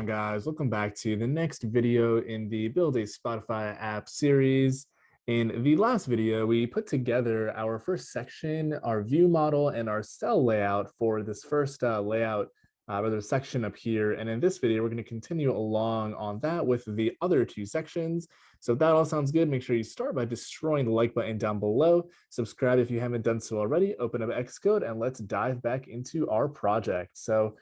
on, guys? Welcome back to the next video in the Build a Spotify App series. In the last video, we put together our first section, our view model, and our cell layout for this first rather section up here. And in this video, we're going to continue along on that with the other two sections. So if that all sounds good, make sure you start by destroying the like button down below. Subscribe if you haven't done so already. Open up Xcode, and let's dive back into our project. So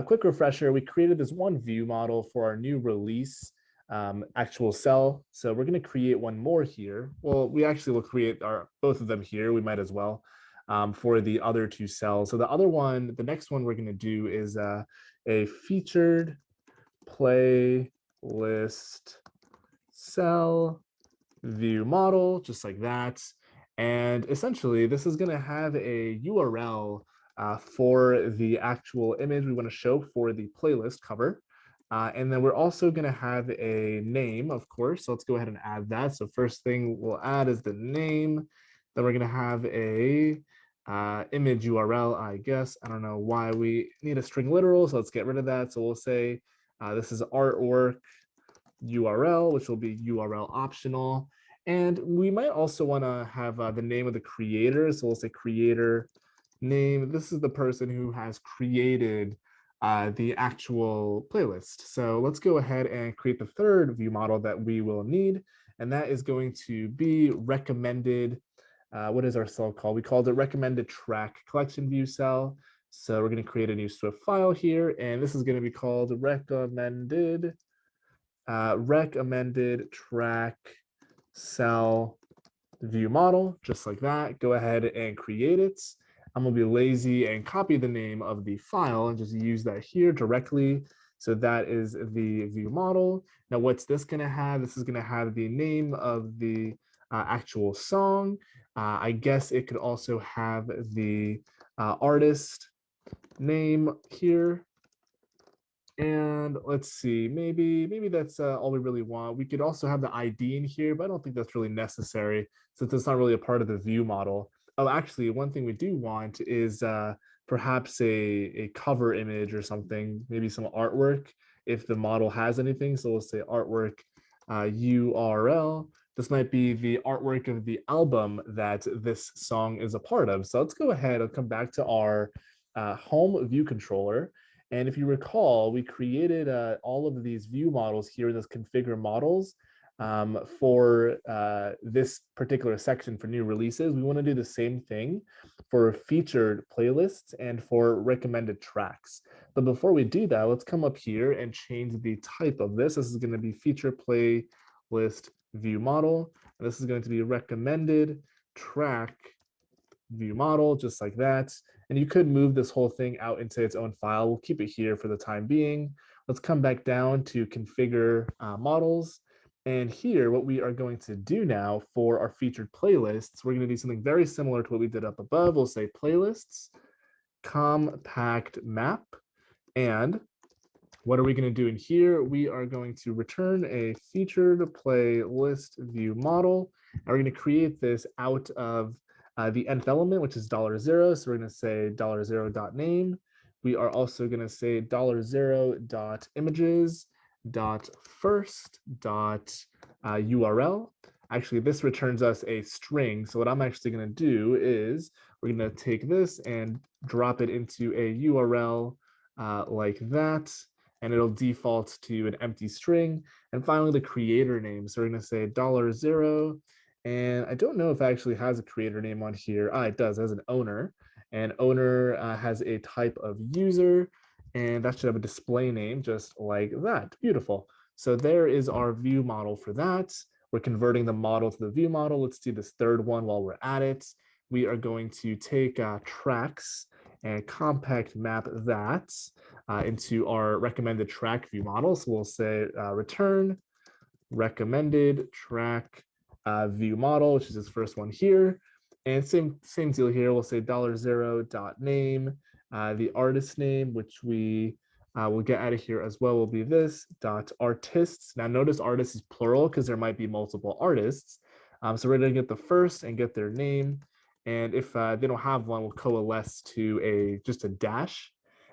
quick refresher, we created this one view model for our new release actual cell. So we're going to create one more here. Well, we actually will create both of them here. We might as well for the other two cells. So the other one, the next one we're going to do is a featured playlist cell view model, just like that. And essentially, this is going to have a URL for the actual image we want to show for the playlist cover. And then we're also going to have a name, of course. So let's go ahead and add that. So first thing we'll add is the name. Then we're going to have a image URL, I guess. I don't know why we need a string literal, so let's get rid of that. So we'll say this is artwork URL, which will be URL optional. And we might also want to have the name of the creator. So we'll say creator name. This is the person who has created the actual playlist. So let's go ahead and create the third view model that we will need. And that is going to be recommended. What is our cell called? We called it recommended track collection view cell. So we're going to create a new Swift file here. And this is going to be called recommended track cell view model, just like that. Go ahead and create it. I'm going to be lazy and copy the name of the file and just use that here directly. So that is the view model. Now, what's this going to have? This is going to have the name of the actual song. I guess it could also have the artist name here. And let's see, maybe that's all we really want. We could also have the ID in here, but I don't think that's really necessary since it's not really a part of the view model. Oh, actually, one thing we do want is perhaps a cover image or something, maybe some artwork if the model has anything. So we'll say artwork URL. This might be the artwork of the album that this song is a part of. So let's go ahead and come back to our home view controller. And if you recall, we created all of these view models here in this configure models for this particular section for new releases. We want to do the same thing for featured playlists and for recommended tracks. But before we do that, let's come up here and change the type of this. This is going to be feature playlist view model. And this is going to be recommended track view model, just like that. And you could move this whole thing out into its own file. We'll keep it here for the time being. Let's come back down to configure models. And here, what we are going to do now for our featured playlists, we're going to do something very similar to what we did up above. We'll say playlists, compact map. And what are we going to do in here? We are going to return a featured playlist view model. And we're going to create this out of the nth element, which is $0. So we're going to say $0.name. We are also going to say $0.images.first.url. Actually, this returns us a string. So what I'm actually going to do is we're going to take this and drop it into a URL like that. And it'll default to an empty string. And finally, the creator name. So we're going to say $0. And I don't know if it actually has a creator name on here. It does. It has an owner. And owner has a type of user. And that should have a display name just like that. Beautiful. So there is our view model for that. We're converting the model to the view model. Let's do this third one while we're at it. We are going to take tracks and compact map that into our recommended track view model. So we'll say return recommended track view model, which is this first one here. And same deal here. We'll say $0.name. The artist name, which we will get out of here as well, will be this .artists. Now notice artists is plural because there might be multiple artists. So we're going to get the first and get their name. And if they don't have one, we'll coalesce to just a dash.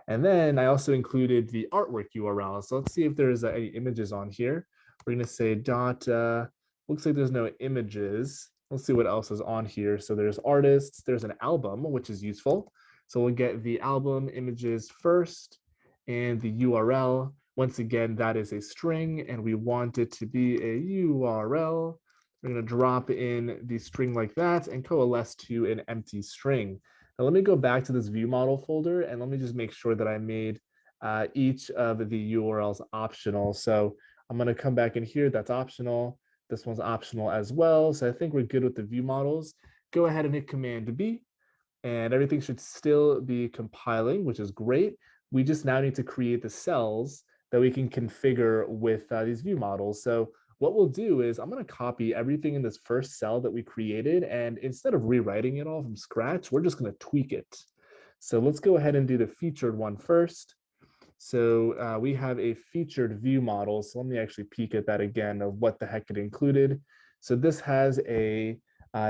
And then I also included the artwork URL. So let's see if there's any images on here. We're going to say dot, looks like there's no images. Let's see what else is on here. So there's artists, there's an album, which is useful. So we'll get the album images first and the URL. Once again, that is a string and we want it to be a URL. We're going to drop in the string like that and coalesce to an empty string. Now let me go back to this view model folder and let me just make sure that I made each of the URLs optional. So I'm going to come back in here. That's optional. This one's optional as well. So I think we're good with the view models. Go ahead and hit Command B and everything should still be compiling, which is great. We just now need to create the cells that we can configure with these view models. So what we'll do is I'm going to copy everything in this first cell that we created. And instead of rewriting it all from scratch, we're just going to tweak it. So let's go ahead and do the featured one first. So we have a featured view model. So let me actually peek at that again of what the heck it included. So this has a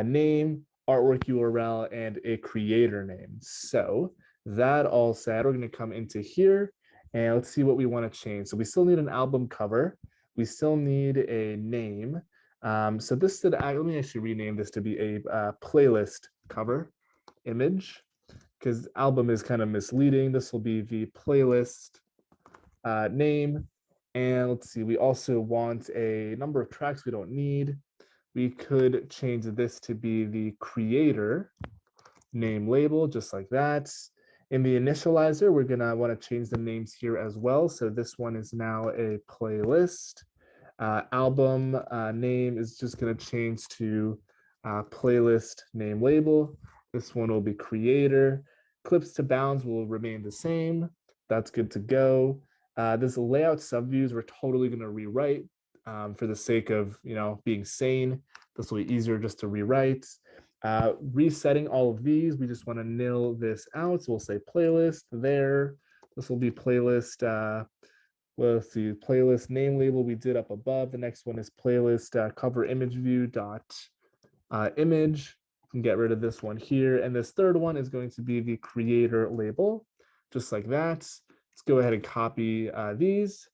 name, artwork URL, and a creator name. So that all said, we're going to come into here and let's see what we want to change. So we still need an album cover. We still need a name. So this should, let me actually rename this to be a playlist cover image because album is kind of misleading. This will be the playlist name. And let's see, we also want a number of tracks we don't need. We could change this to be the creator name label, just like that. In the initializer, we're gonna want to change the names here as well. So this one is now a playlist. Album name is just gonna change to playlist name label. This one will be creator. Clips to bounds will remain the same. That's good to go. This layout subviews we're totally gonna rewrite for the sake of being sane. This will be easier just to rewrite. Resetting all of these, we just want to nil this out. So we'll say playlist there. This will be playlist. Let's see, playlist name label we did up above. The next one is playlist cover image view dot image. You can get rid of this one here. And this third one is going to be the creator label, just like that. Let's go ahead and copy these.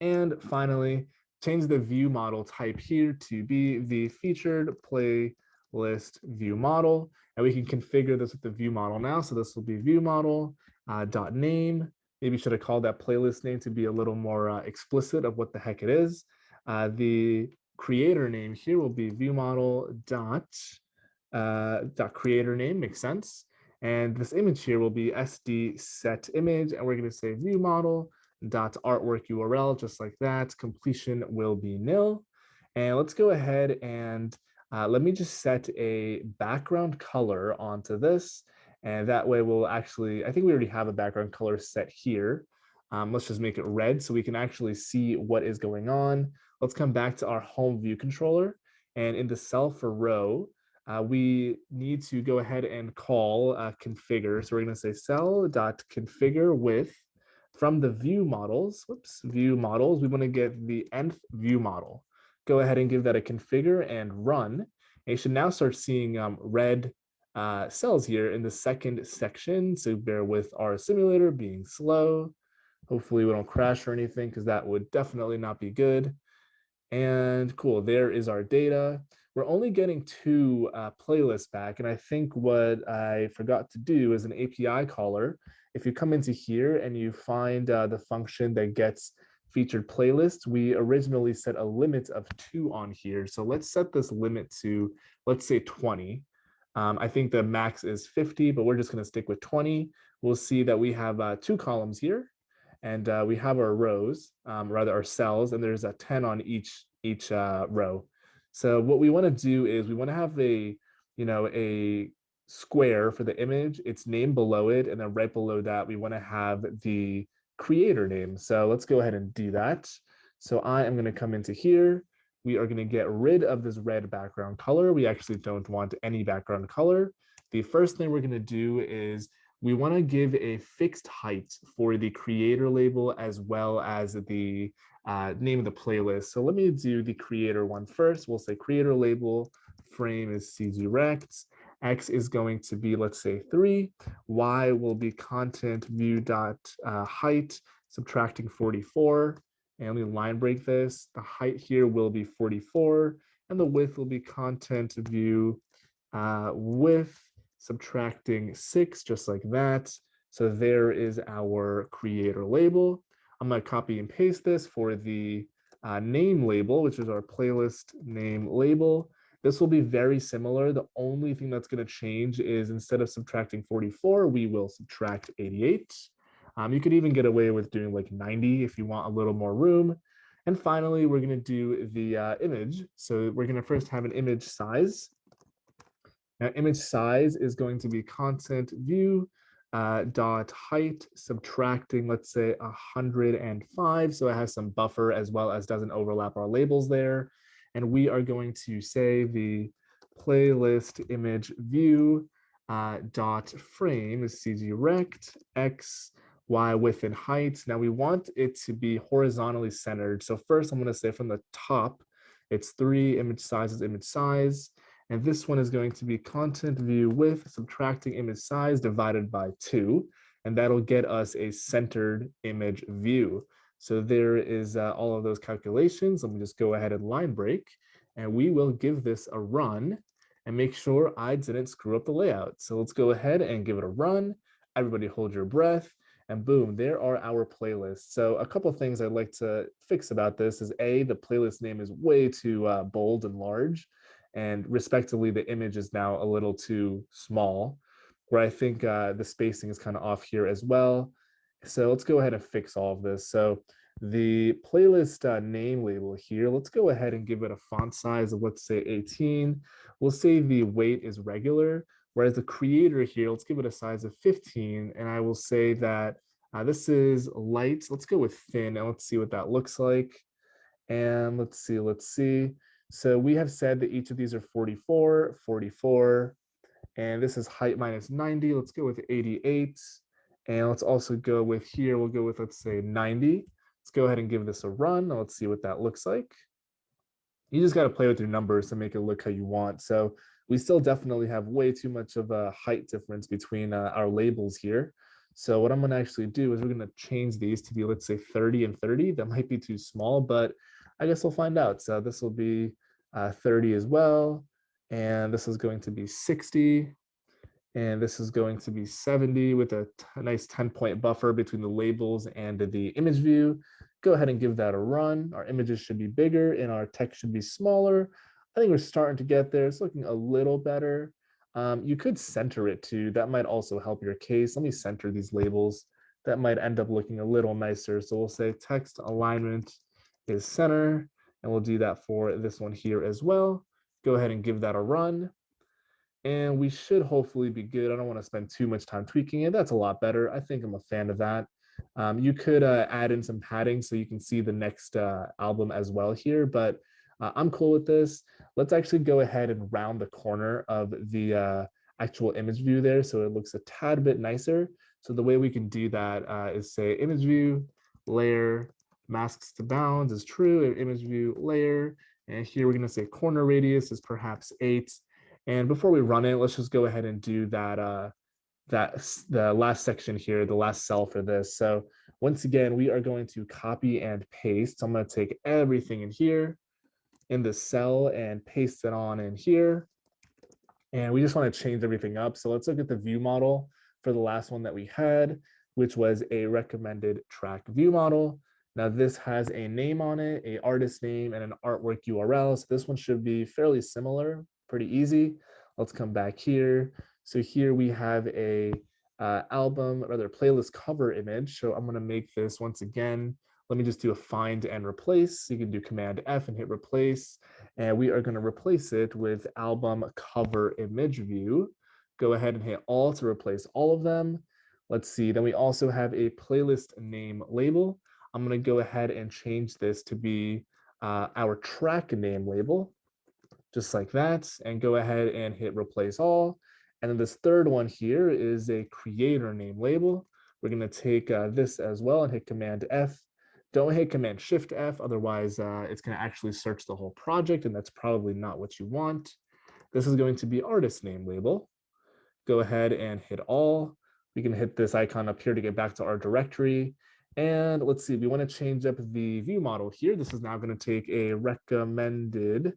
And finally, change the view model type here to be the featured playlist view model. And we can configure this with the view model now. So this will be view model dot name. Maybe should have called that playlist name to be a little more explicit of what the heck it is. The creator name here will be view model dot creator name, makes sense. And this image here will be SD set image, and we're going to say view model dot artwork URL, just like that. Completion will be nil. And let's go ahead and let me just set a background color onto this. And that way we'll actually, I think we already have a background color set here. Let's just make it red so we can actually see what is going on. Let's come back to our home view controller. And in the cell for row, we need to go ahead and call configure. So we're going to say cell.configure with, from the view models, view models, we want to get the nth view model. Go ahead and give that a configure and run. And you should now start seeing red cells here in the second section. So bear with our simulator being slow. Hopefully we don't crash or anything because that would definitely not be good. And cool, there is our data. We're only getting 2 playlists back. And I think what I forgot to do is an API caller. If you come into here and you find the function that gets featured playlists, we originally set a limit of 2 on here. So let's set this limit to, let's say 20. I think the max is 50, but we're just going to stick with 20. We'll see that we have 2 columns here. And we have our rows, rather our cells, and there's a 10 on each row. So what we want to do is we want to have a square for the image, its name below it, and then right below that we want to have the creator name. So let's go ahead and do that. So I am going to come into here. We are going to get rid of this red background color. We actually don't want any background color. The first thing we're going to do is we want to give a fixed height for the creator label as well as the name of the playlist. So let me do the creator one first. We'll say creator label frame is CG Rect. X is going to be, let's say 3. Y will be content view dot height, subtracting 44. And let me line break this. The height here will be 44, and the width will be content view width, subtracting 6, just like that. So there is our creator label. I'm going to copy and paste this for the name label, which is our playlist name label. This will be very similar. The only thing that's going to change is instead of subtracting 44, we will subtract 88. You could even get away with doing like 90 if you want a little more room. And finally, we're going to do the image. So we're going to first have an image size. Now, image size is going to be content view dot height, subtracting, let's say 105. So it has some buffer as well as doesn't overlap our labels there. And we are going to say the playlist image view dot frame is CG rect x y width and height. Now we want it to be horizontally centered. So first I'm going to say from the top, it's 3, image size is image size. And this one is going to be content view width, subtracting image size divided by 2. And that'll get us a centered image view. So there is all of those calculations. Let me just go ahead and line break. And we will give this a run and make sure I didn't screw up the layout. So let's go ahead and give it a run. Everybody hold your breath. And boom, there are our playlists. So a couple of things I'd like to fix about this is A, the playlist name is way too bold and large. And respectively, the image is now a little too small, where I think the spacing is kind of off here as well. So let's go ahead and fix all of this. So the playlist name label here, let's go ahead and give it a font size of, let's say 18. We'll say the weight is regular, whereas the creator here, let's give it a size of 15. And I will say that this is light. Let's go with thin and let's see what that looks like. And let's see. So we have said that each of these are 44, 44, and this is height minus 90. Let's go with 88. And let's also go with here, we'll go with, let's say 90. Let's go ahead and give this a run. Let's see what that looks like. You just got to play with your numbers to make it look how you want. So we still definitely have way too much of a height difference between our labels here. So what I'm going to actually do is we're going to change these to be, let's say 30 and 30. That might be too small, but I guess we'll find out. So this will be 30 as well. And this is going to be 60. And this is going to be 70 with a nice 10-point buffer between the labels and the image view. Go ahead and give that a run. Our images should be bigger and our text should be smaller. I think we're starting to get there. It's looking a little better. You could center it too. That might also help your case. Let me center these labels. That might end up looking a little nicer. So we'll say text alignment is center, and we'll do that for this one here as well. Go ahead and give that a run. And we should hopefully be good. I don't want to spend too much time tweaking it. That's a lot better. I think I'm a fan of that. You could add in some padding so you can see the next album as well here, but I'm cool with this. Let's actually go ahead and round the corner of the actual image view there so it looks a tad bit nicer. So the way we can do that is say image view, layer, masks to bounds is true, image view, layer, and here we're going to say corner radius is perhaps 8. And before we run it, let's just go ahead and do that the last section here, the last cell for this. So once again, we are going to copy and paste. So I'm going to take everything in here in the cell and paste it on in here. And we just want to change everything up. So let's look at the view model for the last one that we had, which was a recommended track view model. Now this has a name on it, a artist name, and an artwork URL. So this one should be fairly similar, pretty easy. Let's come back here. So here we have a album, rather playlist cover image. So I'm going to make this once again. Let me just do a find and replace. You can do Command F and hit replace. And we are going to replace it with album cover image view. Go ahead and hit all to replace all of them. Let's see. Then we also have a playlist name label. I'm going to go ahead and change this to be our track name label, just like that, and go ahead and hit replace all. And then this third one here is a creator name label. We're going to take this as well and hit Command F. Don't hit Command Shift F, otherwise it's going to actually search the whole project, and that's probably not what you want. This is going to be artist name label. go ahead and hit all. We can hit this icon up here to get back to our directory. And let's see, we want to change up the view model here. This is now going to take a recommended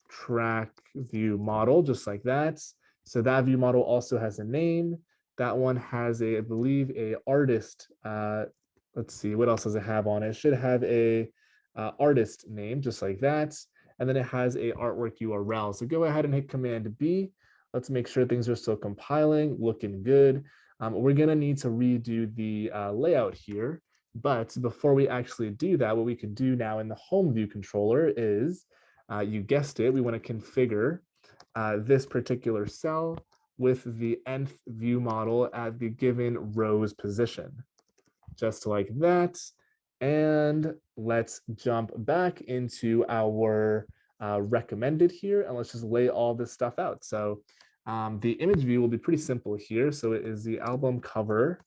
track view model, just like that. So that view model also has a name. That one has a, I believe, a artist. Let's see, what else does it have on it? It should have a artist name, just like that. And then it has a artwork URL. So go ahead and hit Command B. Let's make sure things are still compiling, looking good. We're gonna need to redo the layout here. But before we actually do that, what we can do now in the home view controller is, you guessed it, we want to configure this particular cell with the nth view model at the given row's position, just like that. And let's jump back into our recommended here, and let's just lay all this stuff out. So the image view will be pretty simple here. So it is the album cover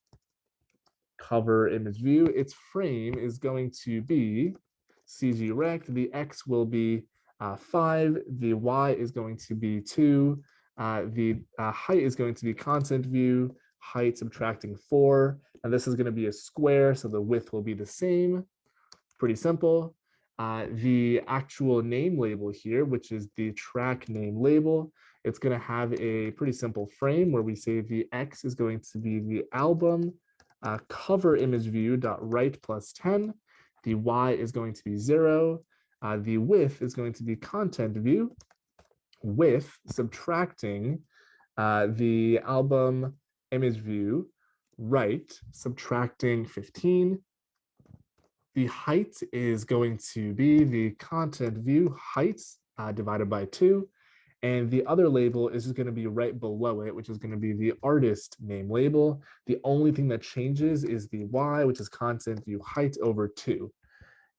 image view. Its frame is going to be CG rect. The X will be 5. The Y is going to be 2. The height is going to be content view, height subtracting 4. And this is going to be a square, so the width will be the same. Pretty simple. The actual name label here, which is the track name label, it's going to have a pretty simple frame where we say the X is going to be the album cover image view dot right plus 10. The Y is going to be 0. The width is going to be content view with subtracting the album image view right, subtracting 15. The height is going to be the content view height divided by 2. And the other label is just going to be right below it, which is going to be the artist name label. The only thing that changes is the Y, which is content view height over 2.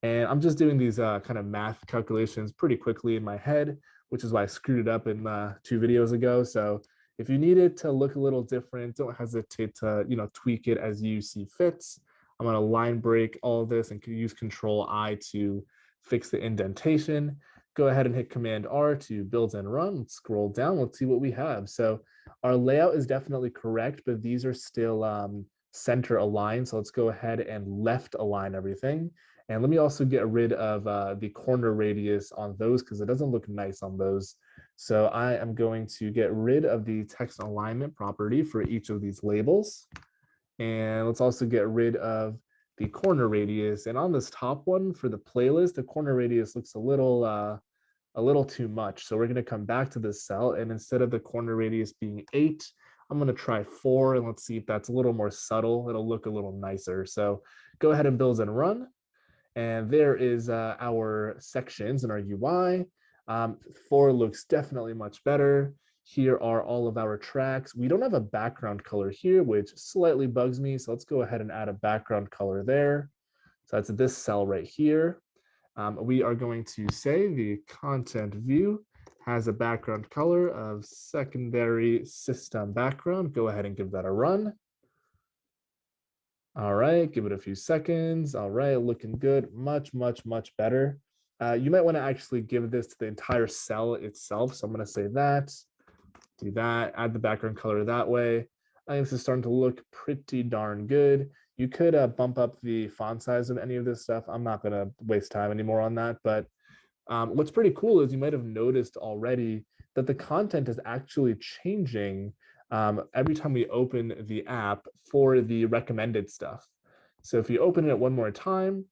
And I'm just doing these kind of math calculations pretty quickly in my head, which is why I screwed it up in 2 videos ago. So if you need it to look a little different, don't hesitate to tweak it as you see fits. I'm going to line break all of this and use Control I to fix the indentation. Go ahead and hit Command R to build and run. Let's scroll down. Let's see what we have. So our layout is definitely correct, but these are still center aligned. So let's go ahead and left align everything. And let me also get rid of the corner radius on those because it doesn't look nice on those. So I am going to get rid of the text alignment property for each of these labels. And let's also get rid of the corner radius. And on this top one for the playlist, the corner radius looks a little too much. So we're going to come back to this cell, and instead of the corner radius being 8, I'm going to try 4, and let's see if that's a little more subtle. It'll look a little nicer. So go ahead and build and run. And there is our sections in our UI. 4 looks definitely much better. Here are all of our tracks. We don't have a background color here, which slightly bugs me. So let's go ahead and add a background color there. So that's this cell right here. We are going to say the content view has a background color of secondary system background. Go ahead and give that a run. All right, give it a few seconds. All right, looking good. Much, much, much better. You might want to actually give this to the entire cell itself. So I'm going to say that, do that, add the background color that way. I think this is starting to look pretty darn good. You could bump up the font size of any of this stuff. I'm not going to waste time anymore on that. But what's pretty cool is you might have noticed already that the content is actually changing every time we open the app for the recommended stuff. So if you open it one more time,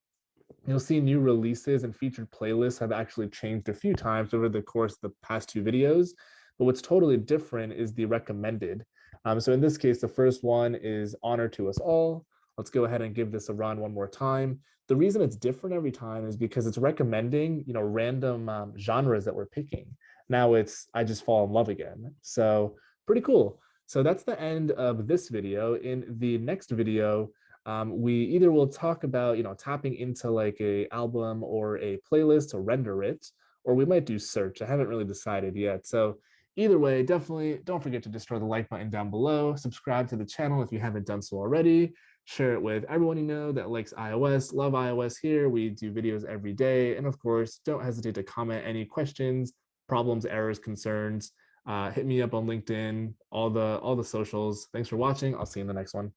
you'll see new releases and featured playlists have actually changed a few times over the course of the past 2 videos. But what's totally different is the recommended. So in this case, the first one is Honor to Us All. Let's go ahead and give this a run one more time. The reason it's different every time is because it's recommending, random genres that we're picking. Now it's I Just Fall in Love Again. So pretty cool. So that's the end of this video. In the next video, we either will talk about, tapping into like a album or a playlist to render it, or we might do search. I haven't really decided yet. So either way, definitely don't forget to destroy the like button down below. Subscribe to the channel if you haven't done so already. Share it with everyone you know that likes iOS. Love iOS here. We do videos every day. And of course, don't hesitate to comment any questions, problems, errors, concerns. Hit me up on LinkedIn, all the socials. Thanks for watching. I'll see you in the next one.